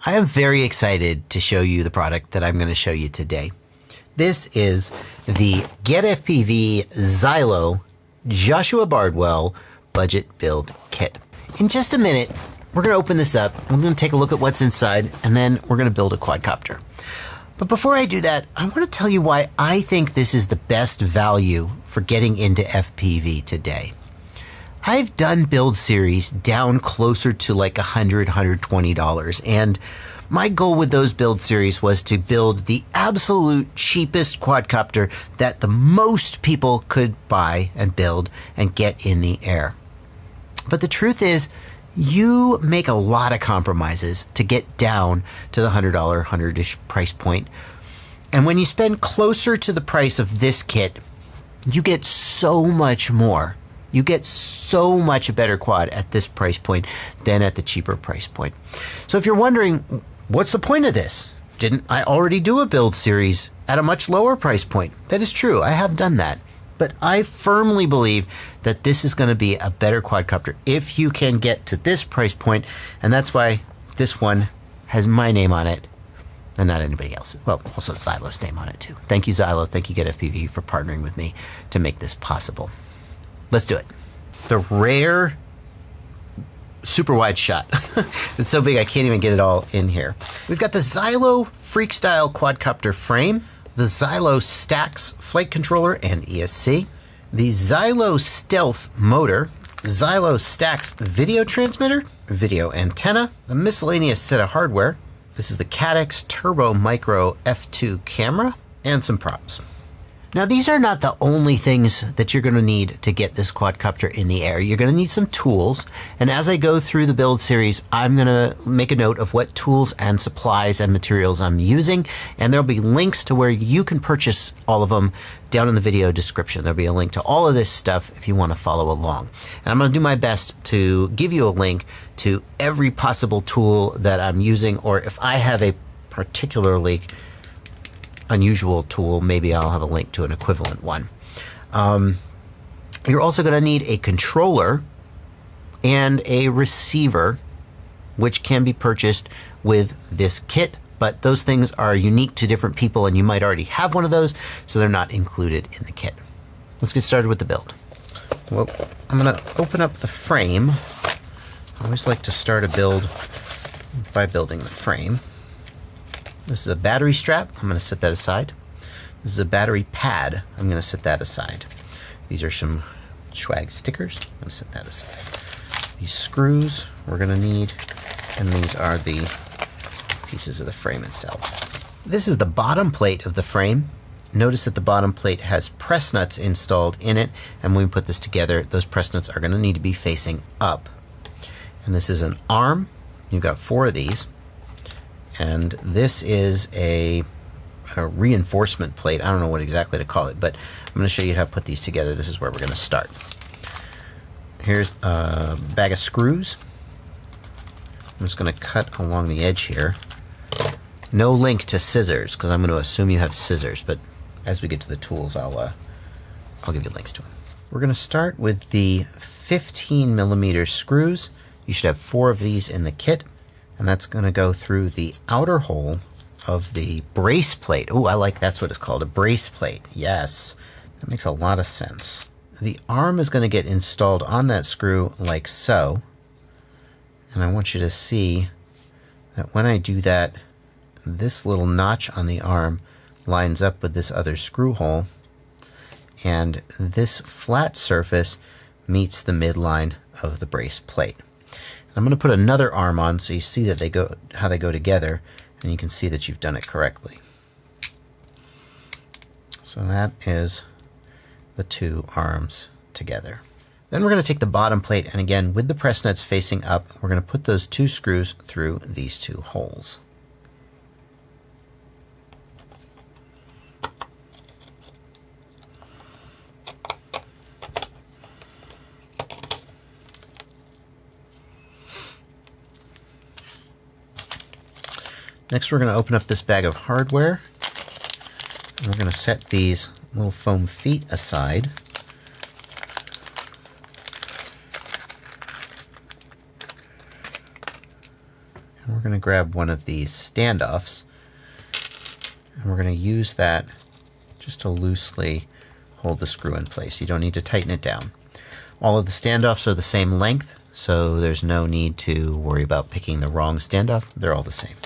I am very excited to show you the product that I'm going to show you today. This is the GetFPV Xylo Joshua Bardwell Budget Build Kit. In just a minute, we're going to open this up. I'm going to take a look at what's inside, and then we're going to build a quadcopter. But before I do that, I want to tell you why I think this is the best value for getting into FPV today. I've done build series down closer to like $100, $120, and my goal with those build series was to build the absolute cheapest quadcopter that the most people could buy and build and get in the air. But the truth is, you make a lot of compromises to get down to the $100, 100-ish price point. And when you spend closer to the price of this kit, you get so much more. You get so much a better quad at this price point than at the cheaper price point. So if you're wondering, what's the point of this? Didn't I already do a build series at a much lower price point? That is true. I have done that. But I firmly believe that this is going to be a better quadcopter if you can get to this price point. And that's why this one has my name on it and not anybody else. Well, also Xylo's name on it too. Thank you, Xylo. Thank you, GetFPV, for partnering with me to make this possible. Let's do it. The rare super wide shot. It's so big I can't even get it all in here. We've got the Xylo Freak-style quadcopter frame, the Xylo Stax flight controller and ESC, the Xylo Stealth motor, Xylo Stax video transmitter, video antenna, a miscellaneous set of hardware. This is the Cadex Turbo Micro F2 camera, and some props. Now, these are not the only things that you're going to need to get this quadcopter in the air. You're going to need some tools. And as I go through the build series, I'm going to make a note of what tools and supplies and materials I'm using. And there'll be links to where you can purchase all of them down in the video description. There'll be a link to all of this stuff if you want to follow along. And I'm going to do my best to give you a link to every possible tool that I'm using, or if I have a particularly unusual tool, maybe I'll have a link to an equivalent one. You're also going to need a controller and a receiver, which can be purchased with this kit, but those things are unique to different people and you might already have one of those, so they're not included in the kit. Let's get started with the build. Well, I'm going to open up the frame. I always like to start a build by building the frame. This is a battery strap. I'm going to set that aside. This is a battery pad. I'm going to set that aside. These are some swag stickers. I'm going to set that aside. These screws we're going to need, and these are the pieces of the frame itself. This is the bottom plate of the frame. Notice that the bottom plate has press nuts installed in it, and when we put this together, those press nuts are going to need to be facing up. And this is an arm. You've got 4 of these. And this is a reinforcement plate. I don't know what exactly to call it, but I'm going to show you how to put these together. This is where we're going to start. Here's a bag of screws. I'm just going to cut along the edge here. No link to scissors, because I'm going to assume you have scissors, but as we get to the tools, I'll give you links to them. We're going to start with the 15mm screws. You should have 4 of these in the kit. And that's going to go through the outer hole of the brace plate. Oh, I like that's what it's called, a brace plate. Yes, that makes a lot of sense. The arm is going to get installed on that screw like so. And I want you to see that when I do that, this little notch on the arm lines up with this other screw hole. And this flat surface meets the midline of the brace plate. I'm going to put another arm on so you see that they go how they go together, and you can see that you've done it correctly. So that is the 2 arms together. Then we're going to take the bottom plate, and again with the press nuts facing up, we're going to put those 2 screws through these 2 holes. Next, we're going to open up this bag of hardware. And we're going to set these little foam feet aside. And we're going to grab one of these standoffs, and we're going to use that just to loosely hold the screw in place. You don't need to tighten it down. All of the standoffs are the same length, so there's no need to worry about picking the wrong standoff. They're all the same.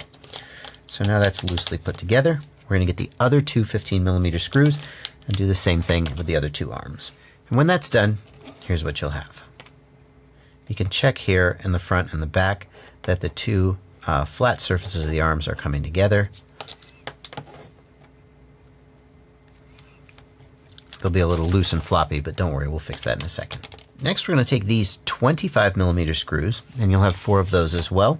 So now that's loosely put together. We're going to get the other two 15mm screws and do the same thing with the other two arms. And when that's done, here's what you'll have. You can check here in the front and the back that the two flat surfaces of the arms are coming together. They'll be a little loose and floppy, but don't worry, we'll fix that in a second. Next, we're going to take these 25mm screws, and you'll have 4 of those as well.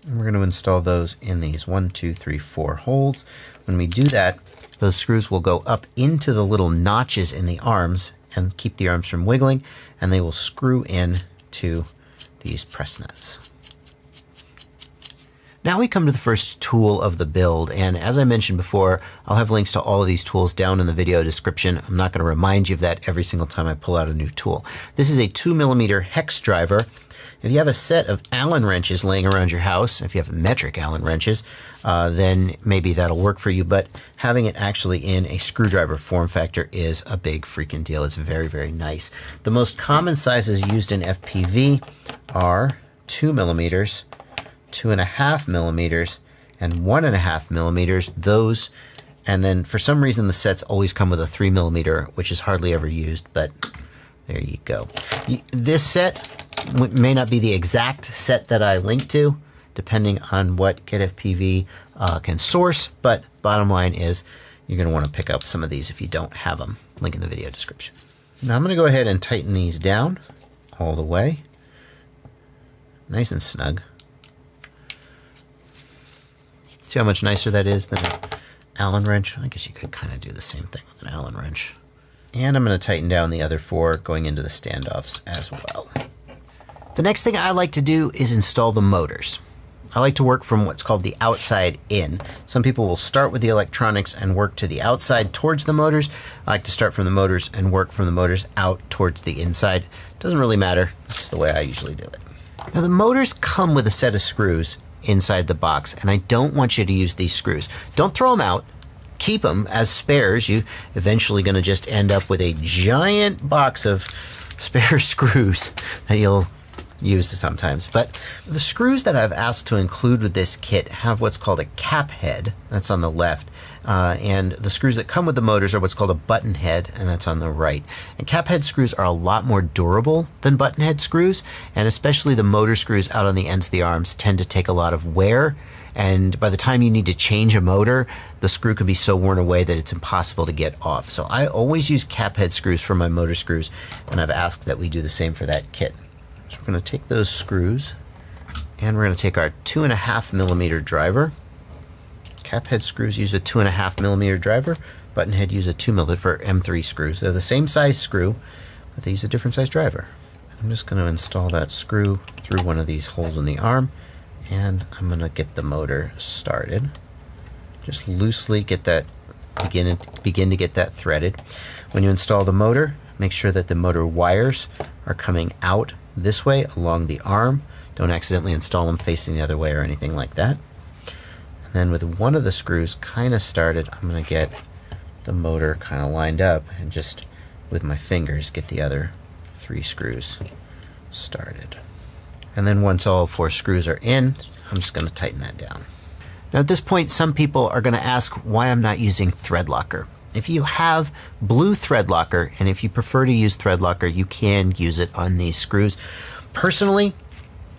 And we're going to install those in these 1, 2, 3, 4 holes. When we do that, those screws will go up into the little notches in the arms and keep the arms from wiggling, and they will screw in to these press nuts. Now we come to the first tool of the build, and as I mentioned before, I'll have links to all of these tools down in the video description. I'm not going to remind you of that every single time I pull out a new tool. This is a 2mm hex driver. If you have a set of Allen wrenches laying around your house, if you have metric Allen wrenches, then maybe that'll work for you, but having it actually in a screwdriver form factor is a big freaking deal. It's very, very nice. The most common sizes used in FPV are 2mm, 2.5mm, and 1.5mm. Those, and then for some reason the sets always come with a 3mm, which is hardly ever used, but there you go. This set may not be the exact set that I link to, depending on what GetFPV can source, but bottom line is you're going to want to pick up some of these if you don't have them. Link in the video description. Now I'm going to go ahead and tighten these down all the way. Nice and snug. See how much nicer that is than an Allen wrench? I guess you could kind of do the same thing with an Allen wrench. And I'm going to tighten down the other 4 going into the standoffs as well. The next thing I like to do is install the motors. I like to work from what's called the outside in. Some people will start with the electronics and work to the outside towards the motors. I like to start from the motors and work from the motors out towards the inside. Doesn't really matter. That's the way I usually do it. Now the motors come with a set of screws inside the box, and I don't want you to use these screws. Don't throw them out. Keep them as spares. You're eventually going to just end up with a giant box of spare screws that you'll use sometimes. But the screws that I've asked to include with this kit have what's called a cap head. That's on the left. And the screws that come with the motors are what's called a button head, and that's on the right. And cap head screws are a lot more durable than button head screws, and especially the motor screws out on the ends of the arms tend to take a lot of wear. And by the time you need to change a motor, the screw can be so worn away that it's impossible to get off. So I always use cap head screws for my motor screws, and I've asked that we do the same for that kit. So we're going to take those screws, and we're going to take our 2.5mm driver. Cap head screws use a 2.5mm driver. Button head use a 2mm for M3 screws. They're the same size screw, but they use a different size driver. I'm just going to install that screw through one of these holes in the arm, and I'm going to get the motor started. Just loosely get that, begin to get that threaded. When you install the motor, make sure that the motor wires are coming out this way along the arm. Don't accidentally install them facing the other way or anything like that. And then with one of the screws kind of started, I'm going to get the motor kind of lined up and just with my fingers get the other 3 screws started. And then once all 4 screws are in, I'm just going to tighten that down. Now at this point, some people are going to ask why I'm not using thread locker. If you have blue thread locker, and if you prefer to use thread locker, you can use it on these screws. Personally,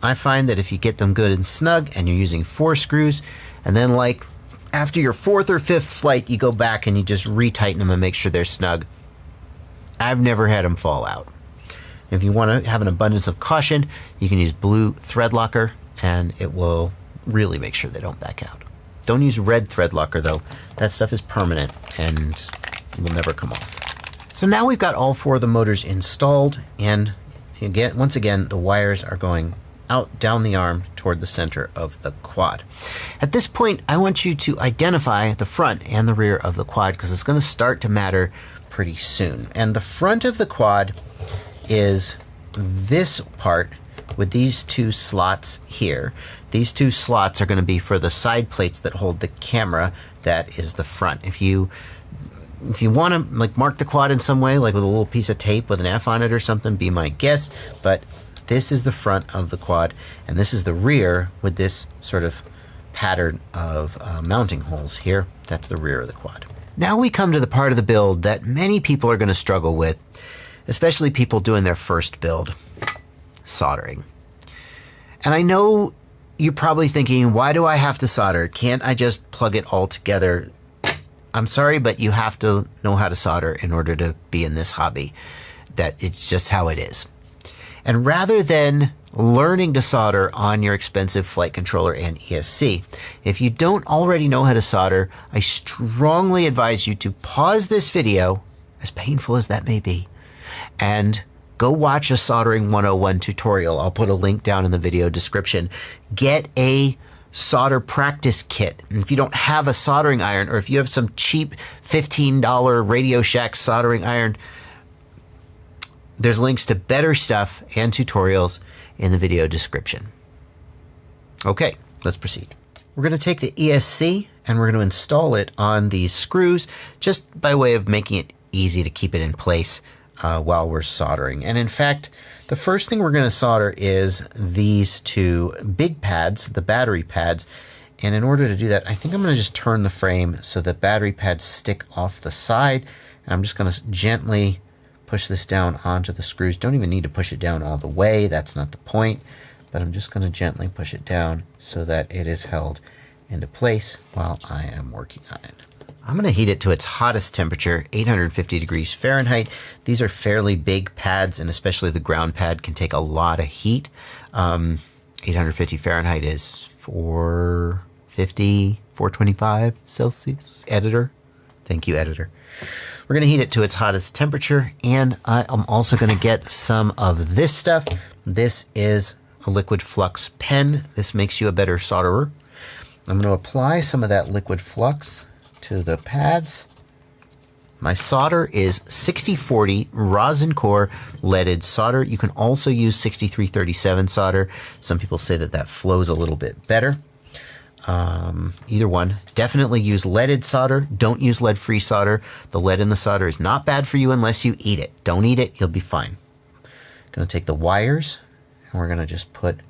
I find that if you get them good and snug and you're using 4 screws, and then like after your 4th or 5th flight, you go back and you just retighten them and make sure they're snug, I've never had them fall out. If you want to have an abundance of caution, you can use blue thread locker, and it will really make sure they don't back out. Don't use red thread locker though. That stuff is permanent and will never come off. So now we've got all 4 of the motors installed, and again, once again, the wires are going out down the arm toward the center of the quad. At this point, I want you to identify the front and the rear of the quad because it's going to start to matter pretty soon. And the front of the quad is this part, with these two slots here. These two slots are going to be for the side plates that hold the camera that is the front. If you want to like mark the quad in some way, like with a little piece of tape with an F on it or something, be my guest. But this is the front of the quad, and this is the rear with this sort of pattern of mounting holes here. That's the rear of the quad. Now we come to the part of the build that many people are going to struggle with, especially people doing their first build, soldering. And I know you're probably thinking, why do I have to solder? Can't I just plug it all together? I'm sorry, but you have to know how to solder in order to be in this hobby. That it's just how it is. And rather than learning to solder on your expensive flight controller and ESC, if you don't already know how to solder, I strongly advise you to pause this video, as painful as that may be, and go watch a Soldering 101 tutorial. I'll put a link down in the video description. Get a solder practice kit. And if you don't have a soldering iron, or if you have some cheap $15 Radio Shack soldering iron, there's links to better stuff and tutorials in the video description. Okay, let's proceed. We're going to take the ESC and we're going to install it on these screws just by way of making it easy to keep it in place while we're soldering. And in fact, the first thing we're going to solder is these two big pads, the battery pads. And in order to do that, I think I'm going to just turn the frame so the battery pads stick off the side. And I'm just going to gently push this down onto the screws. Don't even need to push it down all the way. That's not the point. But I'm just going to gently push it down so that it is held into place while I am working on it. I'm going to heat it to its hottest temperature, 850 degrees Fahrenheit. These are fairly big pads, and especially the ground pad can take a lot of heat. 850 Fahrenheit is 450, 425 Celsius. Editor. Thank you, editor. We're going to heat it to its hottest temperature, and I'm also going to get some of this stuff. This is a liquid flux pen. This makes you a better solderer. I'm going to apply some of that liquid flux to the pads. My solder is 6040 rosin core leaded solder. You can also use 6337 solder. Some people say that that flows a little bit better. Either one. Definitely use leaded solder. Don't use lead-free solder. The lead in the solder is not bad for you unless you eat it. Don't eat it, you'll be fine. Going to take the wires, and we're going to just put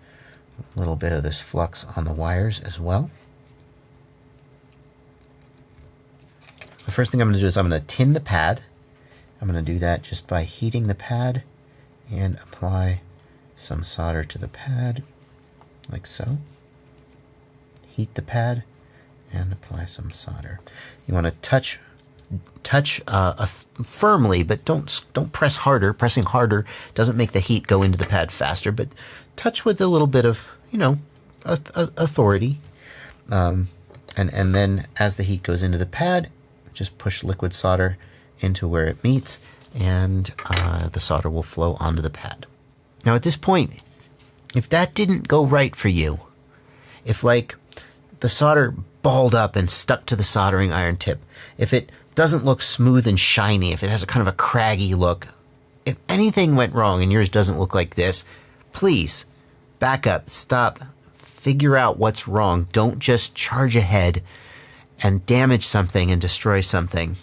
a little bit of this flux on the wires as well. The first thing I'm going to do is I'm going to tin the pad. I'm going to do that just by heating the pad and apply some solder to the pad, like so. Heat the pad and apply some solder. You want to touch firmly, but don't press harder. Pressing harder doesn't make the heat go into the pad faster, but touch with a little bit of, authority. And then as the heat goes into the pad, just push liquid solder into where it meets, and the solder will flow onto the pad. Now at this point, if that didn't go right for you, if like the solder balled up and stuck to the soldering iron tip, if it doesn't look smooth and shiny, if it has a kind of a craggy look, if anything went wrong and yours doesn't look like this, please back up, stop, figure out what's wrong. Don't just charge ahead and damage something and destroy something.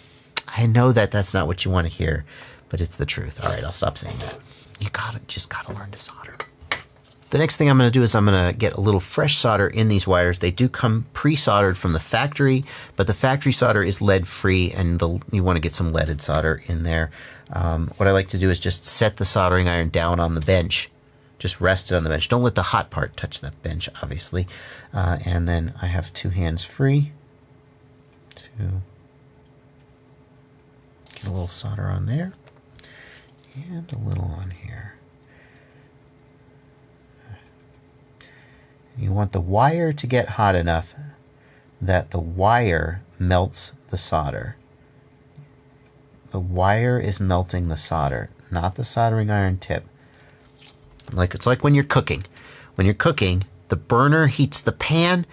I know that that's not what you want to hear, but it's the truth. All right, I'll stop saying that. You just gotta learn to solder. The next thing I'm going to do is I'm going to get a little fresh solder in these wires. They do come pre-soldered from the factory, but the factory solder is lead-free, and you want to get some leaded solder in there. What I like to do is just set the soldering iron down on the bench. Just rest it on the bench. Don't let the hot part touch that bench, obviously. And then I have two hands free to get a little solder on there and a little on here. You want the wire to get hot enough that the wire melts the solder. The wire is melting the solder, not the soldering iron tip. It's like when you're cooking. When you're cooking, the burner heats the pan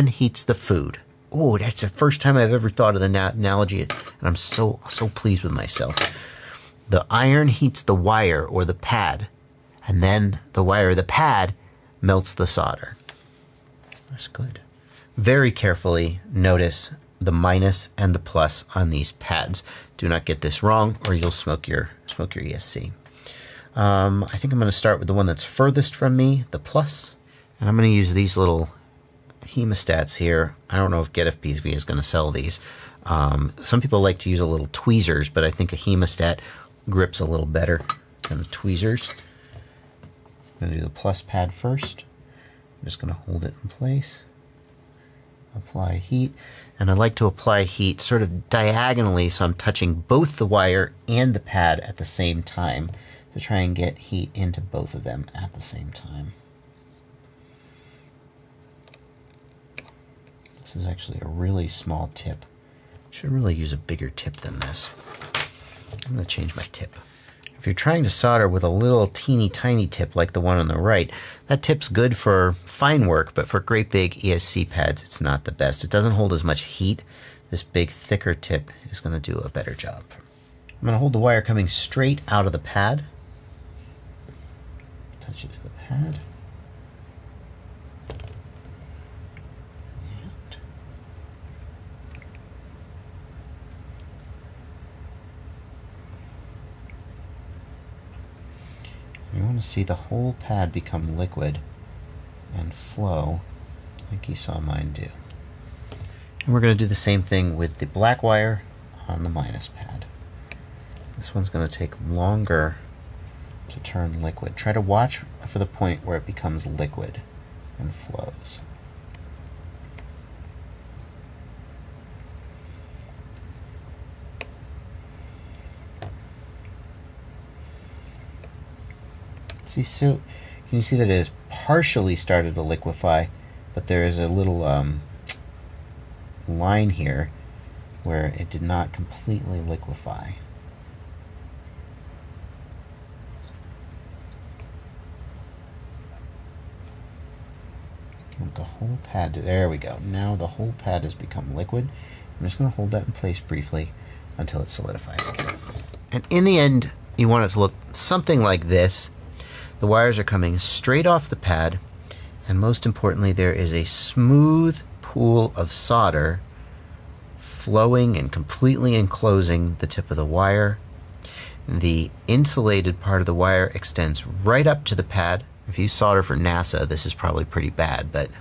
heats the food. Oh, that's the first time I've ever thought of the analogy, and I'm so pleased with myself. The iron heats the wire or the pad, and then the wire, the pad, melts the solder. That's good. Very carefully notice the minus and the plus on these pads. Do not get this wrong or you'll smoke your ESC. I think I'm going to start with the one that's furthest from me, the plus, and I'm going to use these little hemostats here. I don't know if GetFPV is going to sell these. Some people like to use a little tweezers, but I think a hemostat grips a little better than the tweezers. I'm going to do the plus pad first. I'm just going to hold it in place. Apply heat, and I like to apply heat sort of diagonally so I'm touching both the wire and the pad at the same time to try and get heat into both of them at the same time. This is actually a really small tip. Should really use a bigger tip than this. I'm going to change my tip. If you're trying to solder with a little teeny tiny tip like the one on the right, that tip's good for fine work, but for great big ESC pads, it's not the best. It doesn't hold as much heat. This big, thicker tip is going to do a better job. I'm going to hold the wire coming straight out of the pad. Touch it to the pad. You want to see the whole pad become liquid and flow like you saw mine do. And we're going to do the same thing with the black wire on the minus pad. This one's going to take longer to turn liquid. Try to watch for the point where it becomes liquid and flows. See, so can you see that it has partially started to liquefy, but there is a little line here where it did not completely liquefy. Want the whole pad to, there we go. Now the whole pad has become liquid. I'm just going to hold that in place briefly until it solidifies again. And in the end, you want it to look something like this. The wires are coming straight off the pad, and most importantly, there is a smooth pool of solder flowing and completely enclosing the tip of the wire. The insulated part of the wire extends right up to the pad. If you solder for NASA, this is probably pretty bad, but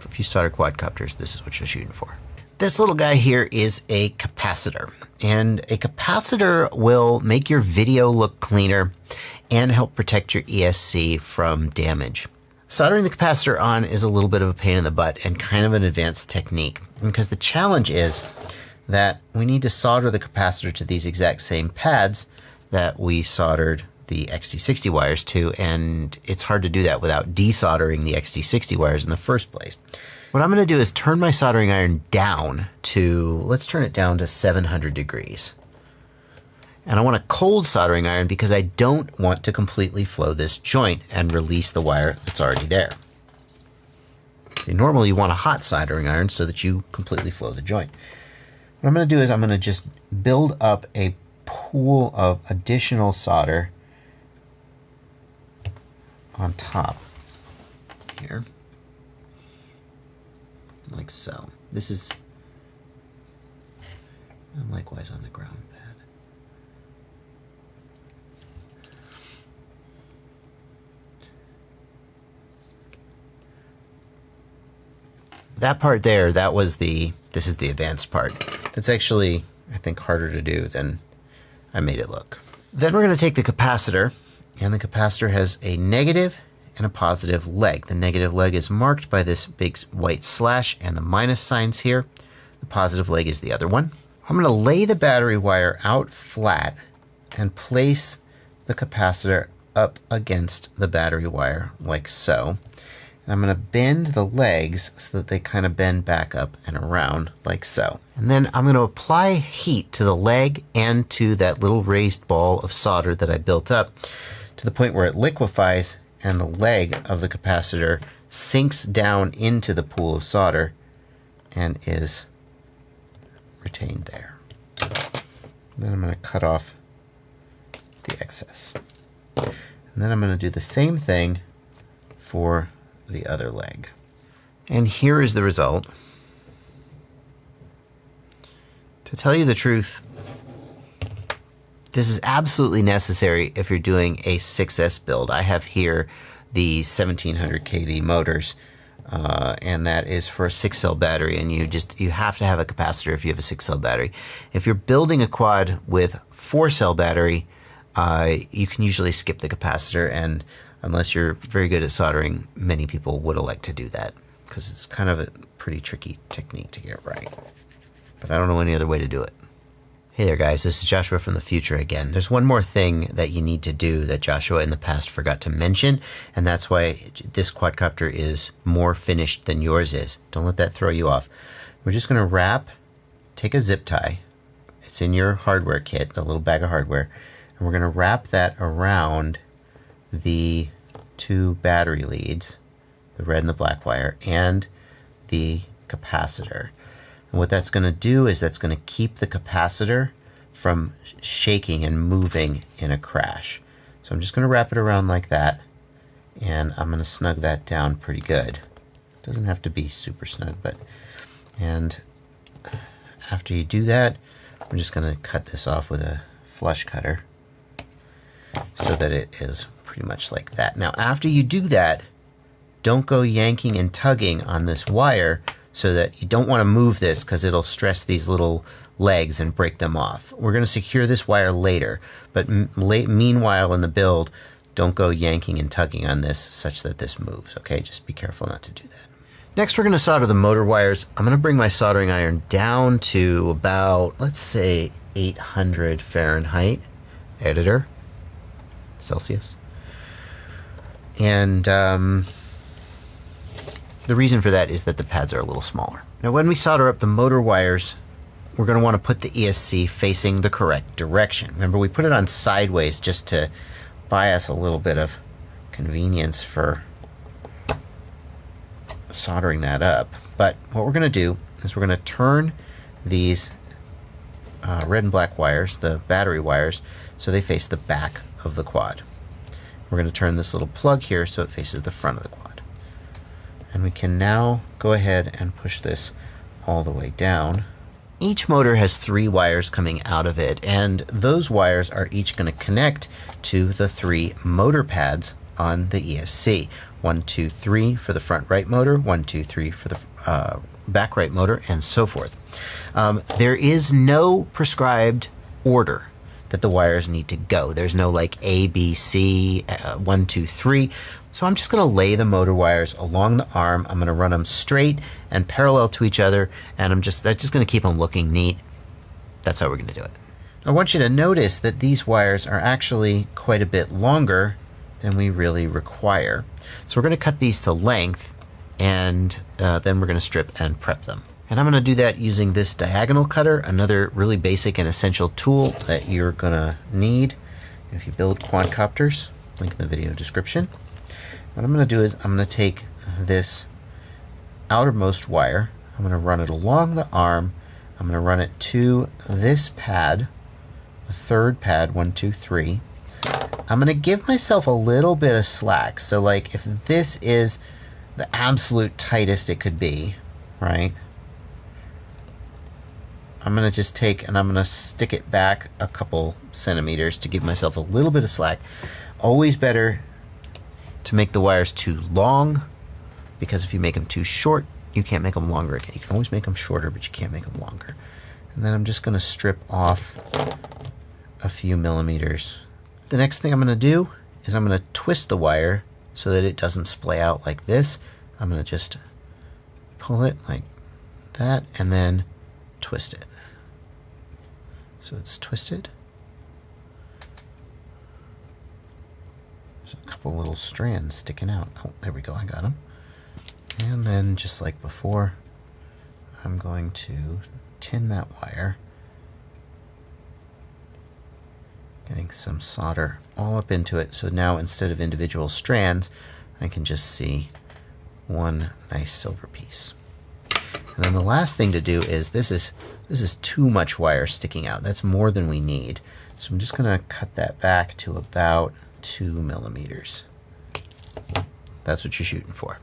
if you solder quadcopters, this is what you're shooting for. This little guy here is a capacitor, and a capacitor will make your video look cleaner and help protect your ESC from damage. Soldering the capacitor on is a little bit of a pain in the butt and kind of an advanced technique, because the challenge is that we need to solder the capacitor to these exact same pads that we soldered the XT60 wires to, and it's hard to do that without desoldering the XT60 wires in the first place. What I'm going to do is turn my soldering iron down to, let's turn it down to 700 degrees. And I want a cold soldering iron because I don't want to completely flow this joint and release the wire that's already there. Normally you want a hot soldering iron so that you completely flow the joint. What I'm going to do is I'm going to just build up a pool of additional solder on top here, like so. This is, and likewise on the ground pad. That part there, this is the advanced part. That's actually, I think, harder to do than I made it look. Then we're going to take the capacitor, and the capacitor has a negative and a positive leg. The negative leg is marked by this big white slash and the minus signs here. The positive leg is the other one. I'm going to lay the battery wire out flat and place the capacitor up against the battery wire like so. And I'm going to bend the legs so that they kind of bend back up and around like so. And then I'm going to apply heat to the leg and to that little raised ball of solder that I built up to the point where it liquefies and the leg of the capacitor sinks down into the pool of solder and is retained there. Then I'm going to cut off the excess. And then I'm going to do the same thing for the other leg. And here is the result. To tell you the truth, this is absolutely necessary if you're doing a 6S build. I have here the 1700 kV motors, and that is for a 6-cell battery, and you have to have a capacitor if you have a 6-cell battery. If you're building a quad with 4-cell battery, you can usually skip the capacitor, and unless you're very good at soldering, many people would elect to do that because it's kind of a pretty tricky technique to get right. But I don't know any other way to do it. Hey there guys, this is Joshua from the future again. There's one more thing that you need to do that Joshua in the past forgot to mention, and that's why this quadcopter is more finished than yours is. Don't let that throw you off. We're just going to take a zip tie. It's in your hardware kit, the little bag of hardware, and we're going to wrap that around the 2 battery leads, the red and the black wire, and the capacitor. And what that's going to do is that's going to keep the capacitor from shaking and moving in a crash. So I'm just going to wrap it around like that, and I'm going to snug that down pretty good. It doesn't have to be super snug, and after you do that, I'm just going to cut this off with a flush cutter so that it is pretty much like that. Now after you do that, don't go yanking and tugging on this wire, so that you don't want to move this because it'll stress these little legs and break them off. We're going to secure this wire later, but meanwhile in the build, don't go yanking and tugging on this such that this moves, okay? Just be careful not to do that. Next, we're going to solder the motor wires. I'm going to bring my soldering iron down to about, let's say, 800 Fahrenheit, editor, Celsius. And the reason for that is that the pads are a little smaller. Now when we solder up the motor wires, we're going to want to put the ESC facing the correct direction. Remember, we put it on sideways just to buy us a little bit of convenience for soldering that up. But what we're going to do is we're going to turn these red and black wires, the battery wires, so they face the back of the quad. We're going to turn this little plug here so it faces the front of the quad. And we can now go ahead and push this all the way down. Each motor has 3 wires coming out of it, and those wires are each going to connect to the 3 motor pads on the ESC. 1, 2, 3 for the front right motor, 1, 2, 3 for the back right motor, and so forth. There is no prescribed order that the wires need to go. There's no like A, B, C, 1, 2, 3. So I'm just going to lay the motor wires along the arm. I'm going to run them straight and parallel to each other, and that's just going to keep them looking neat. That's how we're going to do it. I want you to notice that these wires are actually quite a bit longer than we really require. So we're going to cut these to length, and then we're going to strip and prep them. And I'm going to do that using this diagonal cutter, another really basic and essential tool that you're going to need if you build quadcopters. Link in the video description. What I'm going to do is I'm going to take this outermost wire, I'm going to run it along the arm, I'm going to run it to this pad, the 3rd pad, 1, 2, 3. I'm going to give myself a little bit of slack. So like if this is the absolute tightest it could be, right? I'm going to just take and I'm going to stick it back a couple centimeters to give myself a little bit of slack. Always better to make the wires too long, because if you make them too short, you can't make them longer again. You can always make them shorter, but you can't make them longer. And then I'm just going to strip off a few millimeters. The next thing I'm going to do is I'm going to twist the wire so that it doesn't splay out like this. I'm going to just pull it like that and then twist it. So it's twisted. There's a couple little strands sticking out. Oh, there we go, I got them. And then just like before, I'm going to tin that wire, getting some solder all up into it. So now instead of individual strands, I can just see one nice silver piece. And then the last thing to do is this is too much wire sticking out. That's more than we need. So I'm just going to cut that back to about 2 millimeters. That's what you're shooting for.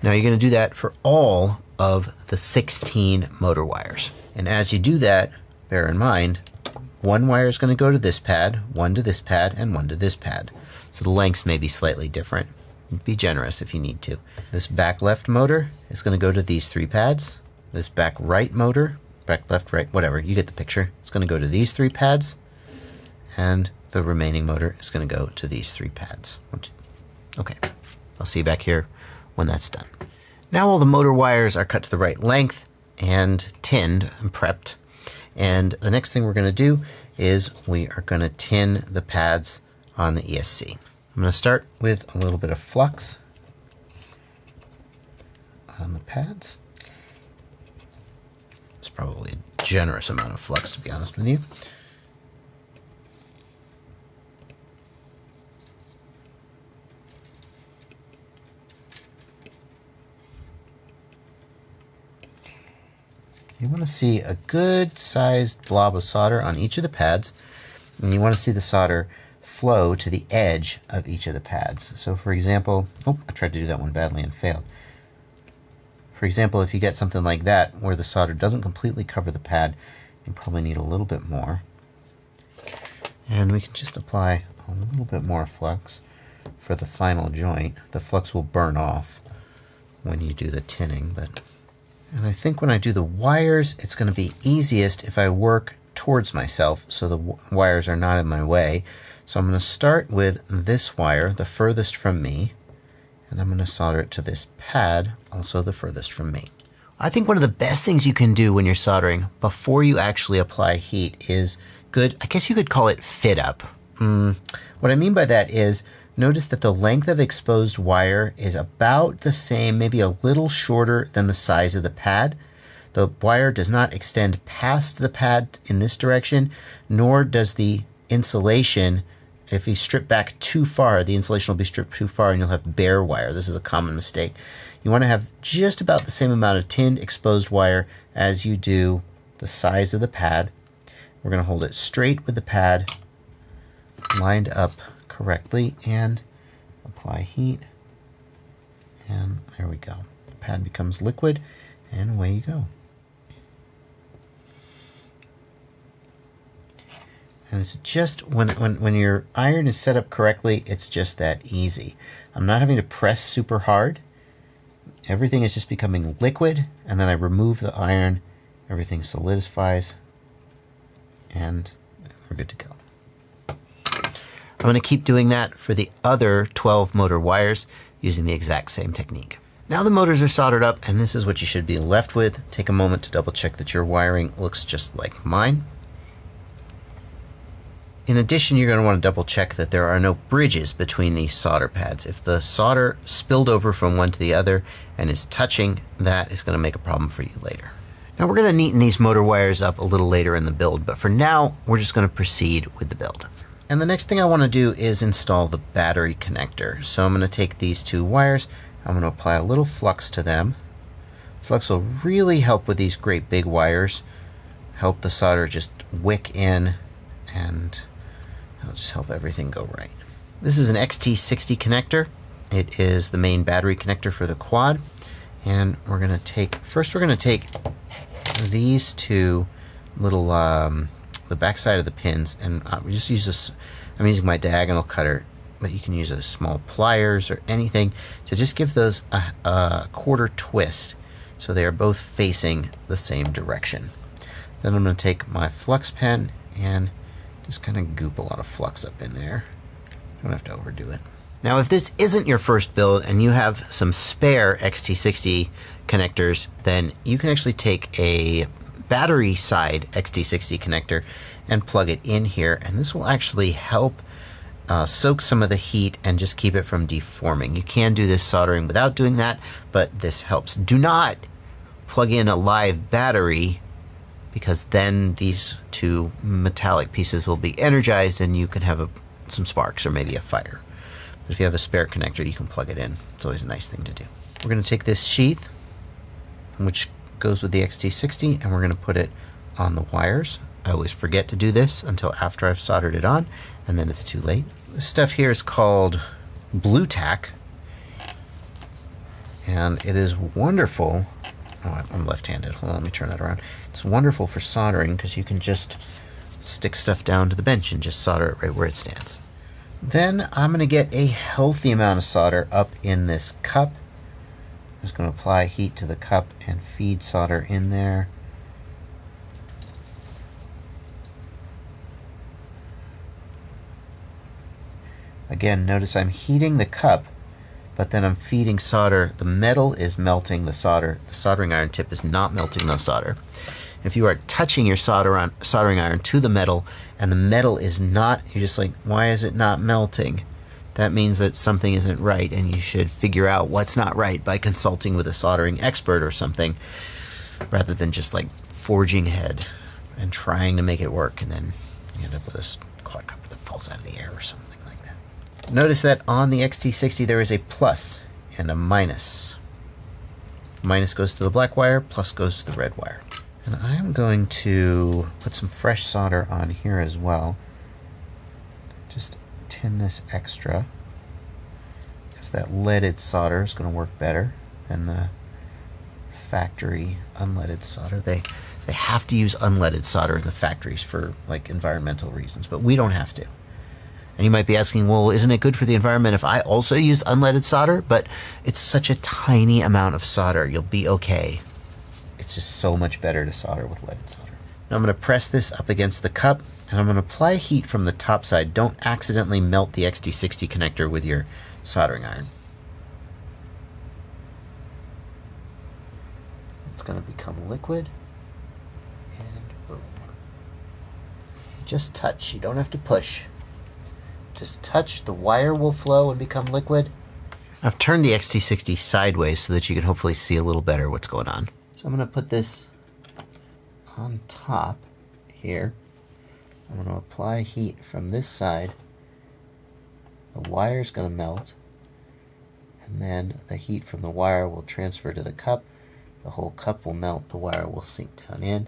Now you're going to do that for all of the 16 motor wires. And as you do that, bear in mind, one wire is going to go to this pad, one to this pad, and one to this pad. So the lengths may be slightly different. Be generous if you need to. This back left motor is going to go to these 3 pads. This back right motor, back left, right, whatever, you get the picture. It's going to go to these 3 pads, and the remaining motor is going to go to these 3 pads. Okay, I'll see you back here when that's done. Now all the motor wires are cut to the right length and tinned and prepped. And the next thing we're going to do is we are going to tin the pads on the ESC. I'm going to start with a little bit of flux on the pads. It's probably a generous amount of flux, to be honest with you. You want to see a good sized blob of solder on each of the pads, and you want to see the solder flow to the edge of each of the pads. So for example, I tried to do that one badly and failed. For example, if you get something like that where the solder doesn't completely cover the pad, you probably need a little bit more. And we can just apply a little bit more flux for the final joint. The flux will burn off when you do the tinning, and I think when I do the wires, it's going to be easiest if I work towards myself so the wires are not in my way. So I'm going to start with this wire, the furthest from me, and I'm going to solder it to this pad, also the furthest from me. I think one of the best things you can do when you're soldering before you actually apply heat is good, I guess you could call it fit up. What I mean by that is, notice that the length of exposed wire is about the same, maybe a little shorter than the size of the pad. The wire does not extend past the pad in this direction, nor does the insulation. If you strip back too far, the insulation will be stripped too far and you'll have bare wire. This is a common mistake. You want to have just about the same amount of tinned exposed wire as you do the size of the pad. We're going to hold it straight with the pad, lined up correctly, and apply heat, and there we go. The pad becomes liquid, and away you go. And it's just when your iron is set up correctly, it's just that easy. I'm not having to press super hard. Everything is just becoming liquid, and then I remove the iron, everything solidifies, and we're good to go. I'm going to keep doing that for the other 12 motor wires using the exact same technique. Now the motors are soldered up, and this is what you should be left with. Take a moment to double check that your wiring looks just like mine. In addition, you're going to want to double check that there are no bridges between these solder pads. If the solder spilled over from one to the other and is touching, that is going to make a problem for you later. Now we're going to neaten these motor wires up a little later in the build, but for now, we're just going to proceed with the build. And the next thing I want to do is install the battery connector. So I'm going to take these 2 wires, I'm going to apply a little flux to them. Flux will really help with these great big wires, help the solder just wick in, and it'll just help everything go right. This is an XT60 connector. It is the main battery connector for the quad. And we're going to take, first we're going to take these 2 little the back side of the pins, and we just use this. I'm using my diagonal cutter, but you can use a small pliers or anything to just give those a quarter twist so they are both facing the same direction. Then I'm going to take my flux pen and just kind of goop a lot of flux up in there. Don't have to overdo it. Now if this isn't your first build and you have some spare XT60 connectors, then you can actually take a battery side XT60 connector and plug it in here, and this will actually help soak some of the heat and just keep it from deforming. You can do this soldering without doing that, but this helps. Do not plug in a live battery, because then these 2 metallic pieces will be energized and you can have some sparks or maybe a fire. But if you have a spare connector, you can plug it in. It's always a nice thing to do. We're going to take this sheath, which goes with the XT60, and we're going to put it on the wires I always forget to do this until after I've soldered it on, and then it's too late. This stuff here is called blue tack, and it is wonderful. Oh, I'm left-handed. Hold on, let me turn that around. It's wonderful for soldering because you can just stick stuff down to the bench and just solder it right where it stands. Then I'm going to get a healthy amount of solder up in this cup. I'm just going to apply heat to the cup and feed solder in there. Again, notice I'm heating the cup, but then I'm feeding solder. The metal is melting the solder. The soldering iron tip is not melting the solder. If you are touching your soldering iron to the metal and the metal is not, you're just like, why is it not melting? That means that something isn't right, and you should figure out what's not right by consulting with a soldering expert or something, rather than just like forging ahead and trying to make it work, and then you end up with this quadcopter that falls out of the air or something like that. Notice that on the XT60 there is a plus and a minus. Minus goes to the black wire, plus goes to the red wire. And I'm going to put some fresh solder on here as well. Just tin this extra, because that leaded solder is going to work better than the factory unleaded solder. They have to use unleaded solder in the factories for like environmental reasons, but we don't have to. And you might be asking, well, isn't it good for the environment if I also use unleaded solder? But it's such a tiny amount of solder, you'll be okay. It's just so much better to solder with leaded solder. Now I'm going to press this up against the cup, and I'm going to apply heat from the top side. Don't accidentally melt the XT60 connector with your soldering iron. It's going to become liquid, and boom. Just touch, you don't have to push. Just touch, the wire will flow and become liquid. I've turned the XT60 sideways so that you can hopefully see a little better what's going on. So I'm going to put this on top here. I'm going to apply heat from this side. The wire is going to melt, and then the heat from the wire will transfer to the cup. The whole cup will melt, the wire will sink down in.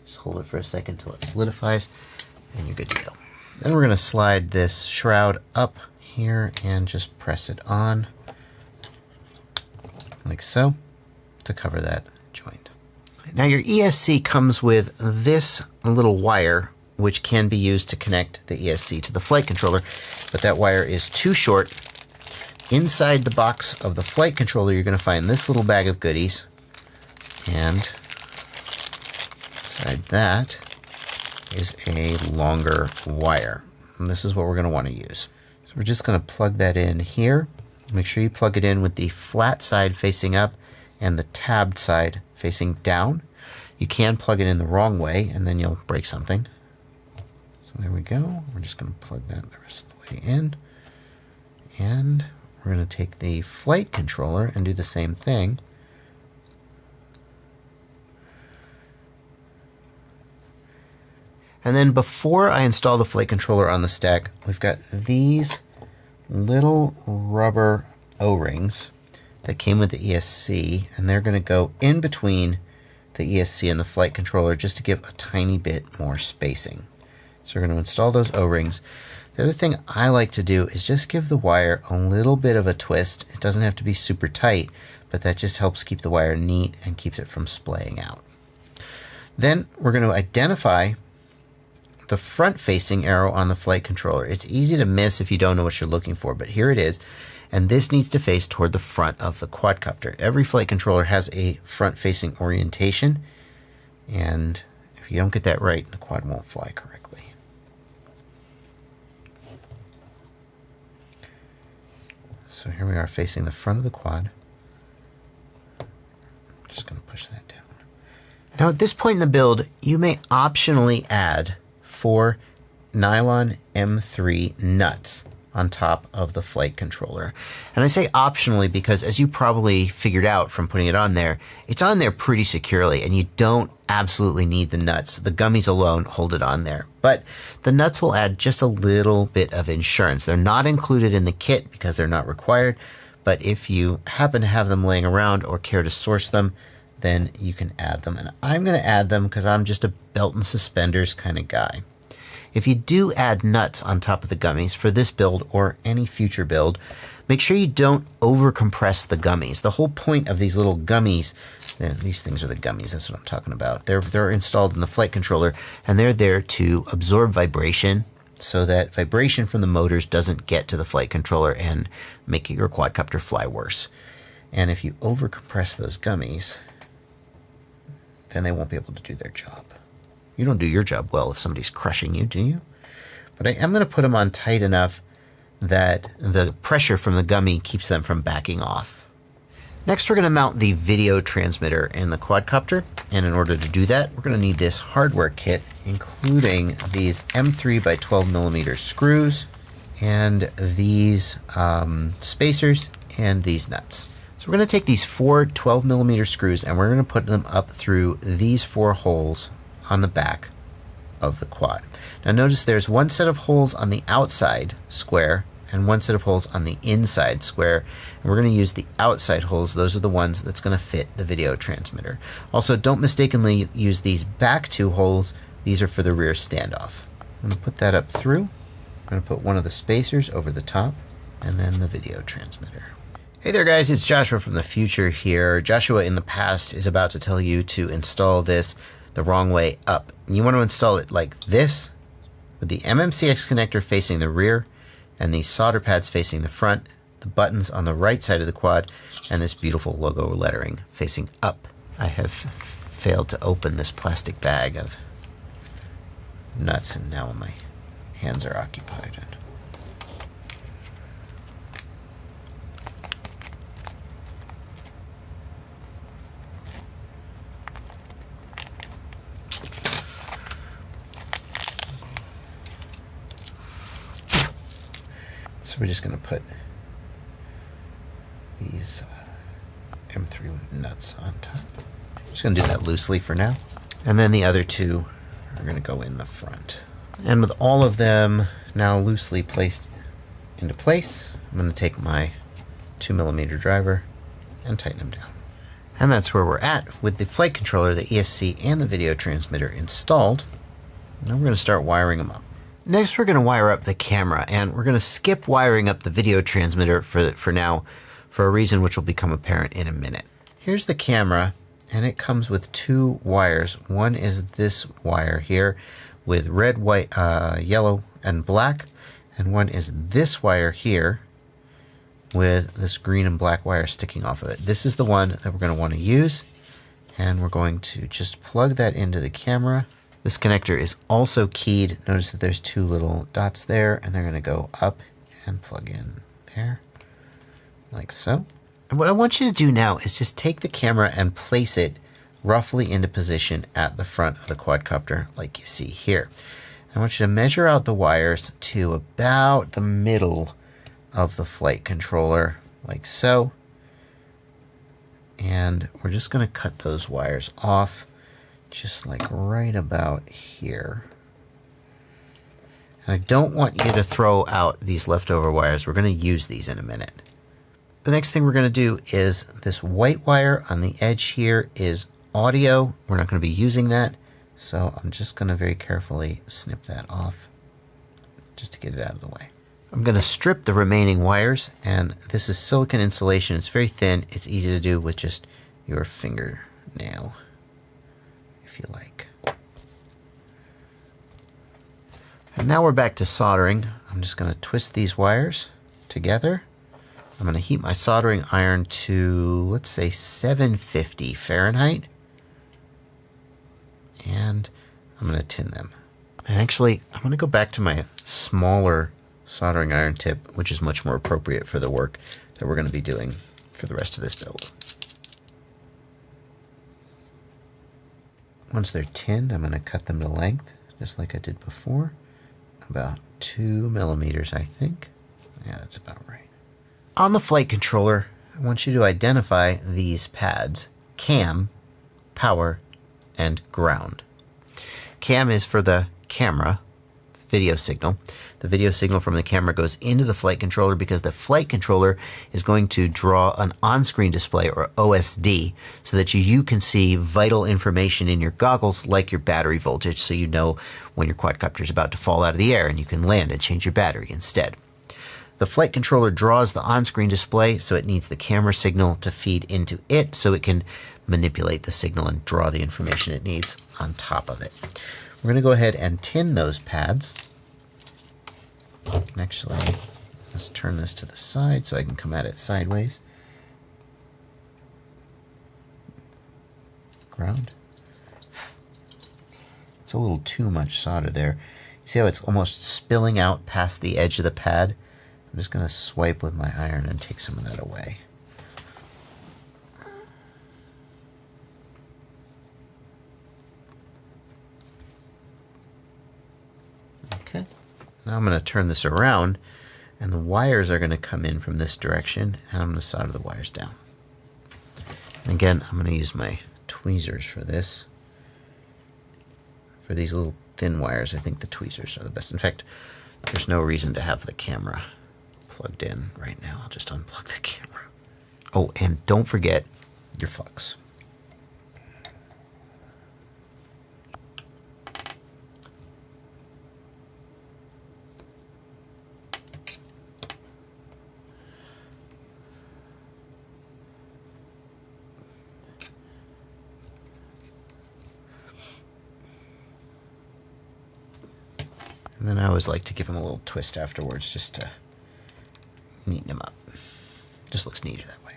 Just hold it for a second until it solidifies, and you're good to go. Then we're going to slide this shroud up here and just press it on, like so, to cover that joint. Now your ESC comes with this little wire, which can be used to connect the ESC to the flight controller, but that wire is too short. Inside the box of the flight controller, you're going to find this little bag of goodies, and inside that is a longer wire. And this is what we're going to want to use. So we're just going to plug that in here. Make sure you plug it in with the flat side facing up and the tabbed side facing down. You can plug it in the wrong way and then you'll break something. So there we go. We're just going to plug that the rest of the way in. And we're going to take the flight controller and do the same thing. And then before I install the flight controller on the stack, we've got these little rubber O-rings that came with the ESC, and they're going to go in between the ESC and the flight controller just to give a tiny bit more spacing. So we're going to install those O-rings. The other thing I like to do is just give the wire a little bit of a twist. It doesn't have to be super tight, but that just helps keep the wire neat and keeps it from splaying out. Then we're going to identify the front-facing arrow on the flight controller. It's easy to miss if you don't know what you're looking for, but here it is. And this needs to face toward the front of the quadcopter. Every flight controller has a front-facing orientation, and if you don't get that right, the quad won't fly correctly. So here we are facing the front of the quad. I'm just going to push that down. Now at this point in the build, you may optionally add 4 nylon M3 nuts on top of the flight controller. And I say optionally because, as you probably figured out from putting it on there, it's on there pretty securely and you don't absolutely need the nuts. The gummies alone hold it on there. But the nuts will add just a little bit of insurance. They're not included in the kit because they're not required, but if you happen to have them laying around or care to source them, then you can add them. And I'm going to add them because I'm just a belt and suspenders kind of guy. If you do add nuts on top of the gummies for this build or any future build, make sure you don't over compress the gummies. The whole point of these little gummies, these things are the gummies, that's what I'm talking about. They're installed in the flight controller, and they're there to absorb vibration so that vibration from the motors doesn't get to the flight controller and make your quadcopter fly worse. And if you over compress those gummies, then they won't be able to do their job. You don't do your job well if somebody's crushing you, do you? But I am going to put them on tight enough that the pressure from the gummy keeps them from backing off. Next, we're going to mount the video transmitter in the quadcopter. And in order to do that, we're going to need this hardware kit, including these M3 by 12 millimeter screws and these spacers and these nuts. So we're going to take these 4 12 millimeter screws and we're going to put them up through these 4 holes on the back of the quad. Now notice there's one set of holes on the outside square and one set of holes on the inside square. And we're going to use the outside holes. Those are the ones that's going to fit the video transmitter. Also, don't mistakenly use these back 2 holes. These are for the rear standoff. I'm going to put that up through. I'm going to put one of the spacers over the top and then the video transmitter. Hey there guys, it's Joshua from the future here. Joshua in the past is about to tell you to install this the wrong way up. And you want to install it like this, with the MMCX connector facing the rear and these solder pads facing the front, the buttons on the right side of the quad, and this beautiful logo lettering facing up. I have failed to open this plastic bag of nuts and now my hands are occupied. So we're just going to put these M3 nuts on top. Just going to do that loosely for now. And then the other 2 are going to go in the front. And with all of them now loosely placed into place, I'm going to take my 2 millimeter driver and tighten them down. And that's where we're at with the flight controller, the ESC, and the video transmitter installed. Now we're going to start wiring them up. Next, we're going to wire up the camera, and we're going to skip wiring up the video transmitter for now, for a reason which will become apparent in a minute. Here's the camera, and it comes with 2 wires. One is this wire here with red, white, yellow, and black, and one is this wire here with this green and black wire sticking off of it. This is the one that we're going to want to use, and we're going to just plug that into the camera. This connector is also keyed. Notice that there's 2 little dots there, and they're going to go up and plug in there, like so. And what I want you to do now is just take the camera and place it roughly into position at the front of the quadcopter, like you see here. I want you to measure out the wires to about the middle of the flight controller, like so. And we're just going to cut those wires off, just like right about here. And I don't want you to throw out these leftover wires. We're going to use these in a minute. The next thing we're going to do is this white wire on the edge here is audio. We're not going to be using that. So I'm just going to very carefully snip that off just to get it out of the way. I'm going to strip the remaining wires, and this is silicone insulation. It's very thin. It's easy to do with just your fingernail, if you like. And now we're back to soldering. I'm just going to twist these wires together. I'm going to heat my soldering iron to, let's say, 750 Fahrenheit. And I'm going to tin them. And actually, I'm going to go back to my smaller soldering iron tip, which is much more appropriate for the work that we're going to be doing for the rest of this build. Once they're tinned, I'm going to cut them to length, just like I did before. About 2 millimeters, I think. Yeah, that's about right. On the flight controller, I want you to identify these pads: cam, power, and ground. Cam is for the camera, video signal. the video signal from the camera goes into the flight controller because the flight controller is going to draw an on-screen display, or OSD, so that you can see vital information in your goggles like your battery voltage, so you know when your quadcopter is about to fall out of the air and you can land and change your battery instead. The flight controller draws the on-screen display, so it needs the camera signal to feed into it so it can manipulate the signal and draw the information it needs on top of it. We're going to go ahead and tin those pads. Actually, let's turn this to the side so I can come at it sideways. Ground. It's a little too much solder there. See how it's almost spilling out past the edge of the pad? I'm just going to swipe with my iron and take some of that away. Okay, now I'm going to turn this around, and the wires are going to come in from this direction, and I'm going to solder the wires down. And again, I'm going to use my tweezers for this. For these little thin wires, I think the tweezers are the best. In fact, there's no reason to have the camera plugged in right now. I'll just unplug the camera. Oh, and don't forget your flux. And then I always like to give them a little twist afterwards just to neaten them up. Just looks neater that way.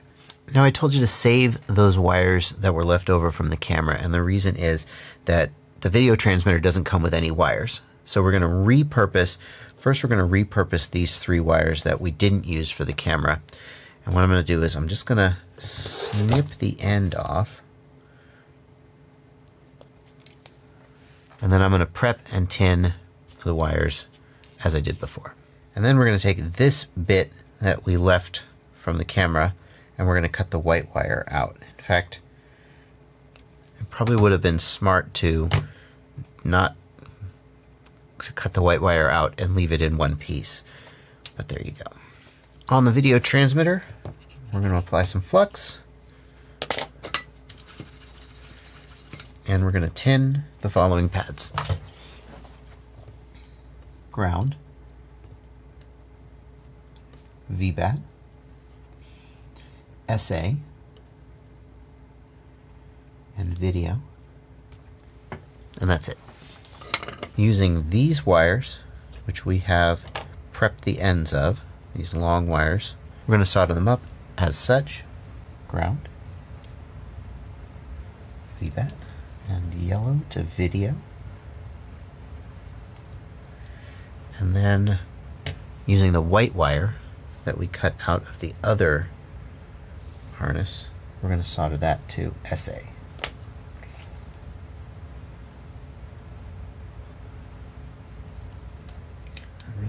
Now, I told you to save those wires that were left over from the camera, and the reason is that the video transmitter doesn't come with any wires. So we're going to repurpose, first we're going to repurpose these 3 wires that we didn't use for the camera. And what I'm going to do is I'm just going to snip the end off. And then I'm going to prep and tin the wires as I did before. And then we're going to take this bit that we left from the camera and we're going to cut the white wire out. In fact, it probably would have been smart to cut the white wire out and leave it in one piece. But there you go. On the video transmitter, we're going to apply some flux. And we're going to tin the following pads. Ground, VBAT, SA, and video, and that's it. Using these wires, which we have prepped the ends of, these long wires, we're going to solder them up as such. Ground, VBAT, and yellow to video. And then using the white wire that we cut out of the other harness, we're going to solder that to SA. I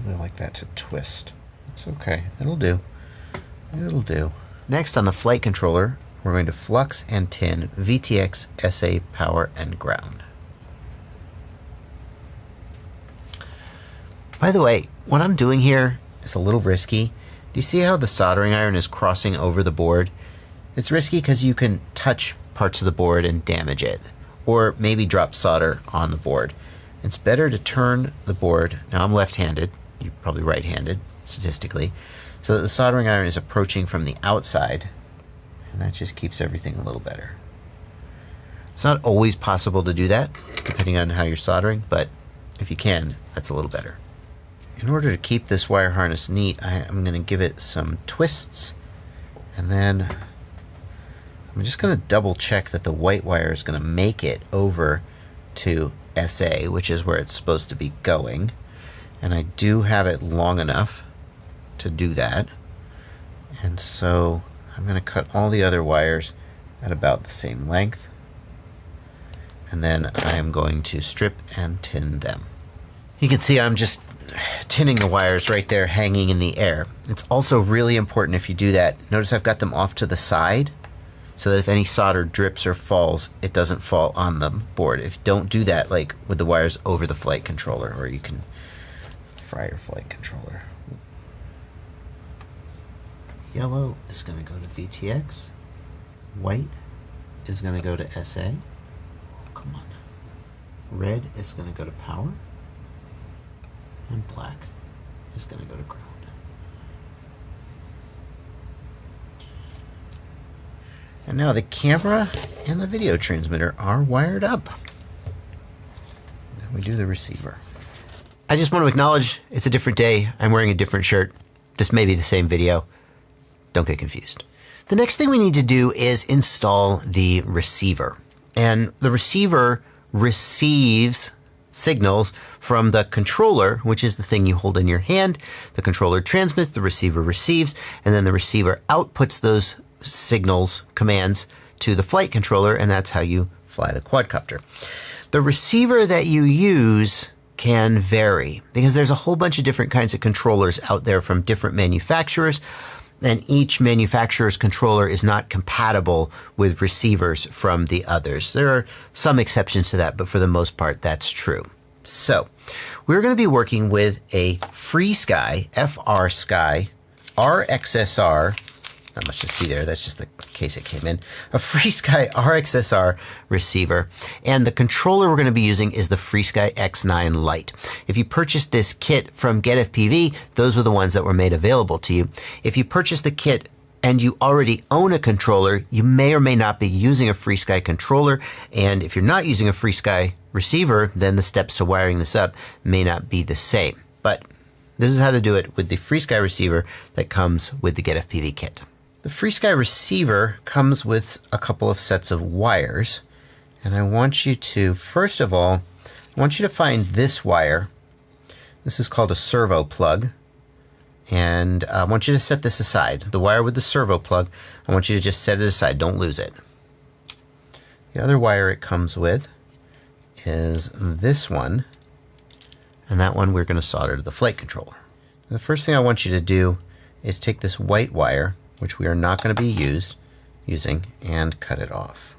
really like that to twist. It's okay. It'll do. It'll do. Next, on the flight controller, we're going to flux and tin VTX, SA, power, and ground. By the way, what I'm doing here is a little risky. Do you see how the soldering iron is crossing over the board? It's risky because you can touch parts of the board and damage it, or maybe drop solder on the board. It's better to turn the board, now I'm left-handed, you're probably right-handed statistically, so that the soldering iron is approaching from the outside, and that just keeps everything a little better. It's not always possible to do that, depending on how you're soldering, but if you can, that's a little better. In order to keep this wire harness neat, I'm going to give it some twists, and then I'm just going to double check that the white wire is going to make it over to SA, which is where it's supposed to be going. And I do have it long enough to do that. And so I'm going to cut all the other wires at about the same length. And then I am going to strip and tin them. You can see I'm just tinning the wires right there hanging in the air. It's also really important if you do that. Notice I've got them off to the side so that if any solder drips or falls, it doesn't fall on the board. If you don't do that, like with the wires over the flight controller, or you can fryer flight controller. Yellow is going to go to VTX. White is going to go to SA. Oh, come on. Red is going to go to power. And black is going to go to ground. And now the camera and the video transmitter are wired up. Now we do the receiver. I just want to acknowledge it's a different day. I'm wearing a different shirt. This may be the same video. Don't get confused. The next thing we need to do is install the receiver. And the receiver receives signals from the controller, which is the thing you hold in your hand. The controller transmits, the receiver receives, and then the receiver outputs those signals, commands, to the flight controller, and that's how you fly the quadcopter. The receiver that you use can vary because there's a whole bunch of different kinds of controllers out there from different manufacturers, and each manufacturer's controller is not compatible with receivers from the others. There are some exceptions to that, but for the most part, that's true. So we're going to be working with a FrSky, FrSky, RXSR, not much to see there, that's just the case it came in, a FrSky RXSR receiver, and the controller we're going to be using is the FrSky X9 Lite. If you purchased this kit from GetFPV, those were the ones that were made available to you. If you purchased the kit and you already own a controller, you may or may not be using a FrSky controller, and if you're not using a FrSky receiver, then the steps to wiring this up may not be the same. But this is how to do it with the FrSky receiver that comes with the GetFPV kit. The FrSky receiver comes with a couple of sets of wires, and I want you to, first of all, I want you to find this wire. This is called a servo plug, and I want you to set this aside. The wire with the servo plug, I want you to just set it aside, don't lose it. The other wire it comes with is this one, and that one we're going to solder to the flight controller. And the first thing I want you to do is take this white wire, which we are not going to be using, and cut it off.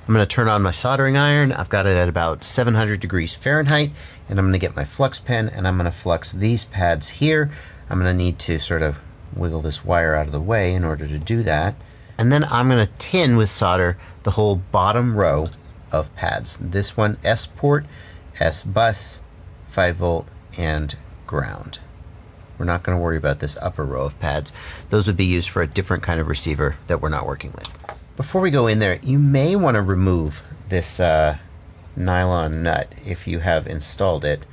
I'm going to turn on my soldering iron. I've got it at about 700 degrees Fahrenheit, and I'm going to get my flux pen, and I'm going to flux these pads here. I'm going to need to sort of wiggle this wire out of the way in order to do that. And then I'm going to tin with solder the whole bottom row of pads. This one, S port, S bus, 5 volt, and ground. We're not going to worry about this upper row of pads. Those would be used for a different kind of receiver that we're not working with. Before we go in there, you may want to remove this nylon nut if you have installed it.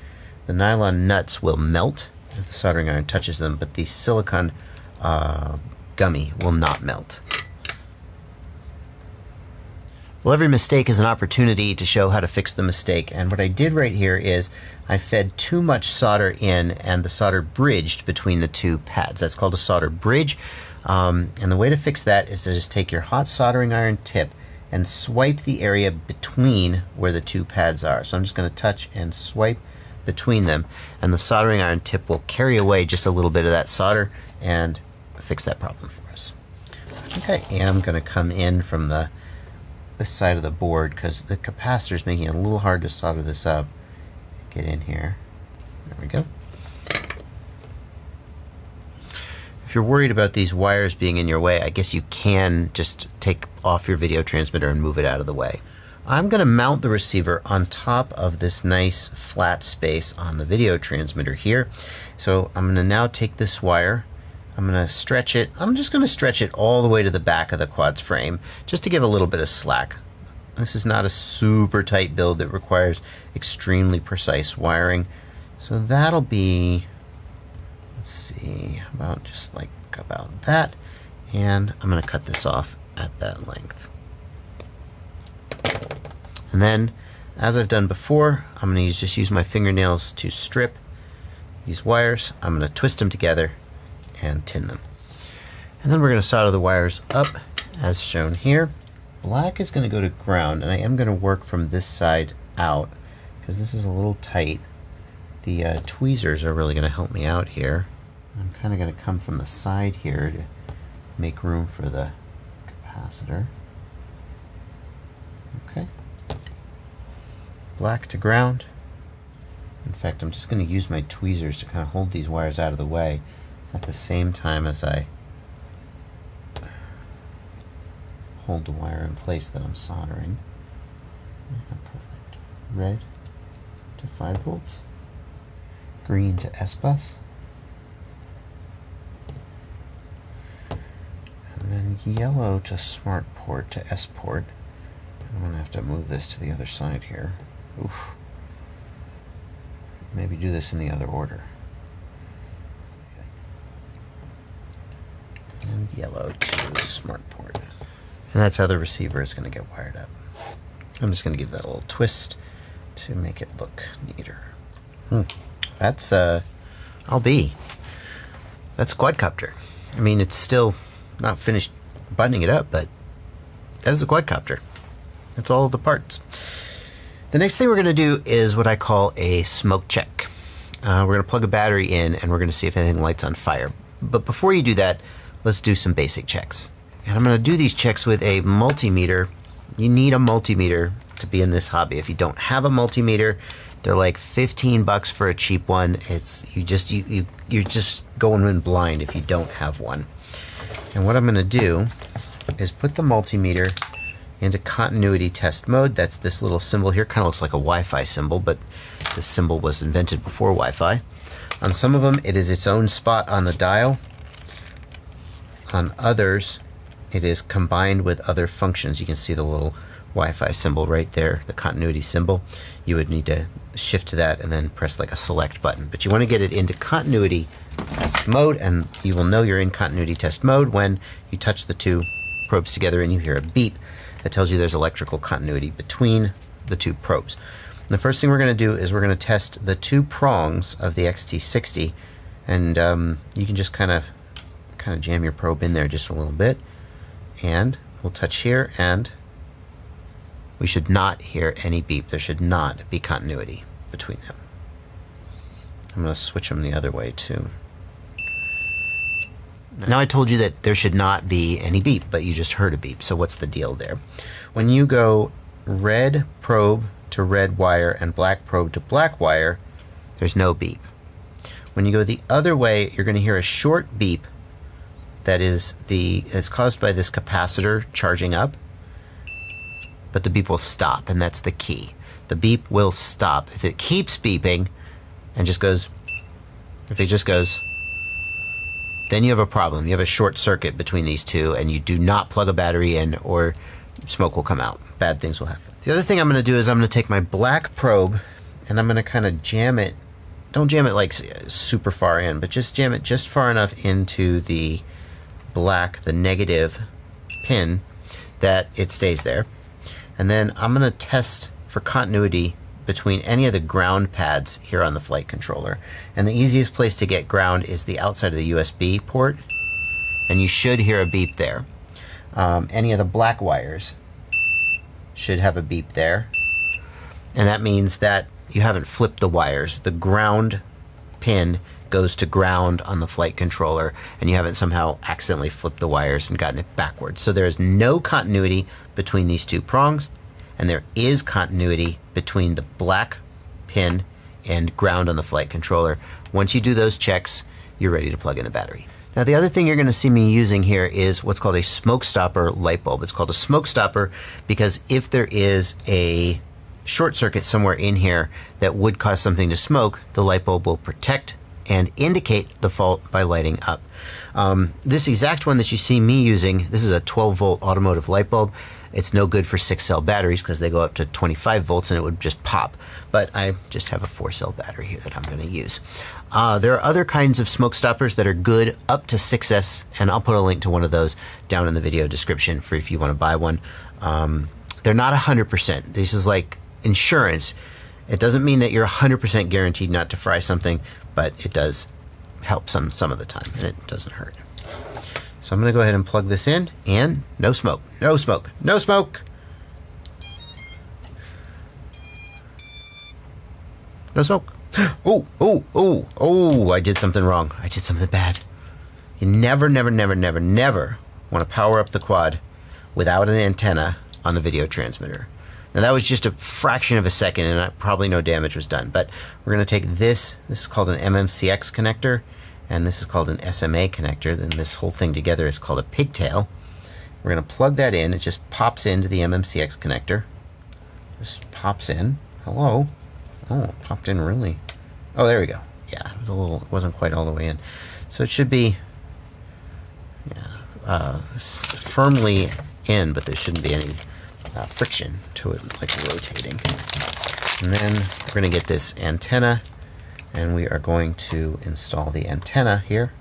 The nylon nuts will melt if the soldering iron touches them, but the silicone gummy will not melt. Well, every mistake is an opportunity to show how to fix the mistake, and what I did right here is I fed too much solder in, and the solder bridged between the two pads. That's called a solder bridge, and the way to fix that is to just take your hot soldering iron tip and swipe the area between where the two pads are. So I'm just going to touch and swipe between them, and the soldering iron tip will carry away just a little bit of that solder and fix that problem for us. I think I am going to come in from this side of the board because the capacitor is making it a little hard to solder this up. Get in here. There we go. If you're worried about these wires being in your way, I guess you can just take off your video transmitter and move it out of the way. I'm going to mount the receiver on top of this nice flat space on the video transmitter here. So I'm going to now take this wire, I'm going to stretch it. I'm just going to stretch it all the way to the back of the quad's frame just to give a little bit of slack. This is not a super tight build that requires extremely precise wiring. So that'll be, let's see, about just like about that. And I'm going to cut this off at that length. And then, as I've done before, I'm going to just use my fingernails to strip these wires. I'm going to twist them together and tin them. And then we're going to solder the wires up as shown here. Black is going to go to ground, and I am going to work from this side out because this is a little tight. The tweezers are really going to help me out here. I'm kind of going to come from the side here to make room for the capacitor. Okay. Black to ground. In fact, I'm just going to use my tweezers to kind of hold these wires out of the way at the same time as I hold the wire in place that I'm soldering. Yeah, perfect. Red to 5 volts, green to S bus, and then yellow to smart port to S port. I'm going to have to move this to the other side here. Oof. Maybe do this in the other order. Okay. And yellow to smart port. And that's how the receiver is going to get wired up. I'm just going to give that a little twist to make it look neater. That's that's quadcopter. I mean, it's still not finished buttoning it up, but that is a quadcopter. That's all of the parts. The next thing we're going to do is what I call a smoke check. We're going to plug a battery in and we're going to see if anything lights on fire. But before you do that, let's do some basic checks. And I'm going to do these checks with a multimeter. You need a multimeter to be in this hobby. If you don't have a multimeter, they're like $15 for a cheap one. You're just going in blind if you don't have one. And what I'm going to do is put the multimeter into continuity test mode. That's this little symbol here. Kind of looks like a Wi-Fi symbol, but this symbol was invented before Wi-Fi. On some of them, it is its own spot on the dial. On others, it is combined with other functions. You can see the little Wi-Fi symbol right there, the continuity symbol. You would need to shift to that and then press like a select button. But you want to get it into continuity test mode, and you will know you're in continuity test mode when you touch the two probes together and you hear a beep that tells you there's electrical continuity between the two probes. And the first thing we're going to do is we're going to test the two prongs of the XT60, and you can just kind of jam your probe in there just a little bit, and we'll touch here, and we should not hear any beep. There should not be continuity between them. I'm going to switch them the other way too. Now I told you that there should not be any beep, but you just heard a beep. So what's the deal there? When you go red probe to red wire and black probe to black wire, there's no beep. When you go the other way, you're going to hear a short beep that is caused by this capacitor charging up, but the beep will stop, and that's the key. The beep will stop. If it keeps beeping and just goes, if it just goes, then you have a problem. You have a short circuit between these two, and you do not plug a battery in or smoke will come out. Bad things will happen. The other thing I'm going to do is I'm going to take my black probe and I'm going to kind of jam it. Don't jam it like super far in, but just jam it just far enough into the black, the negative pin, that it stays there. And then I'm going to test for continuity between any of the ground pads here on the flight controller. And the easiest place to get ground is the outside of the USB port, and you should hear a beep there. Any of the black wires should have a beep there, and that means that you haven't flipped the wires. The ground pin goes to ground on the flight controller, and you haven't somehow accidentally flipped the wires and gotten it backwards. So there is no continuity between these two prongs, and there is continuity between the black pin and ground on the flight controller. Once you do those checks, you're ready to plug in the battery. Now the other thing you're going to see me using here is what's called a smoke stopper light bulb. It's called a smoke stopper because if there is a short circuit somewhere in here that would cause something to smoke, the light bulb will protect and indicate the fault by lighting up. This exact one that you see me using, this is a 12-volt automotive light bulb. It's no good for 6-cell batteries because they go up to 25 volts and it would just pop. But I just have a 4-cell battery here that I'm going to use. There are other kinds of smoke stoppers that are good up to 6S, and I'll put a link to one of those down in the video description for if you want to buy one. They're not 100%. This is like insurance. It doesn't mean that you're 100% guaranteed not to fry something, but it does help some of the time, and it doesn't hurt. So I'm going to go ahead and plug this in, and no smoke, no smoke, no smoke. No smoke. Oh, I did something wrong. I did something bad. You never want to power up the quad without an antenna on the video transmitter. Now that was just a fraction of a second and probably no damage was done. But we're going to take this is called an MMCX connector, and this is called an SMA connector. Then this whole thing together is called a pigtail. We're going to plug that in. It just pops into the MMCX connector. Just pops in. Hello. Oh, it popped in really. Oh, there we go. Yeah, it wasn't quite all the way in. So it should be firmly in, but there shouldn't be any friction to it, like rotating. And then we're going to get this antenna, and we are going to install the antenna here.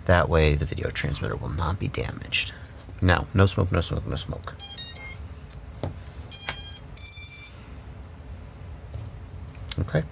That way the video transmitter will not be damaged. Now, no smoke, no smoke, no smoke. Okay.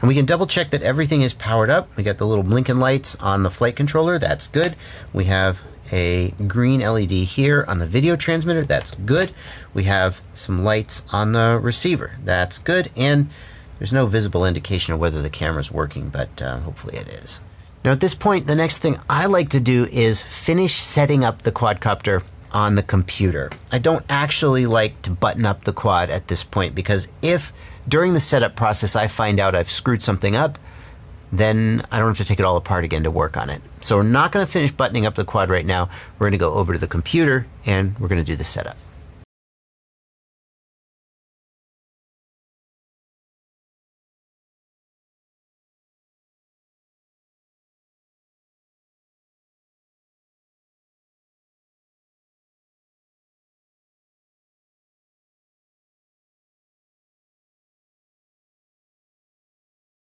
And we can double check that everything is powered up. We got the little blinking lights on the flight controller. That's good. We have a green LED here on the video transmitter. That's good. We have some lights on the receiver. That's good. And there's no visible indication of whether the camera's working, but hopefully it is. Now at this point, the next thing I like to do is finish setting up the quadcopter on the computer. I don't actually like to button up the quad at this point, because if during the setup process I find out I've screwed something up, then I don't have to take it all apart again to work on it. So we're not going to finish buttoning up the quad right now. We're going to go over to the computer and we're going to do the setup.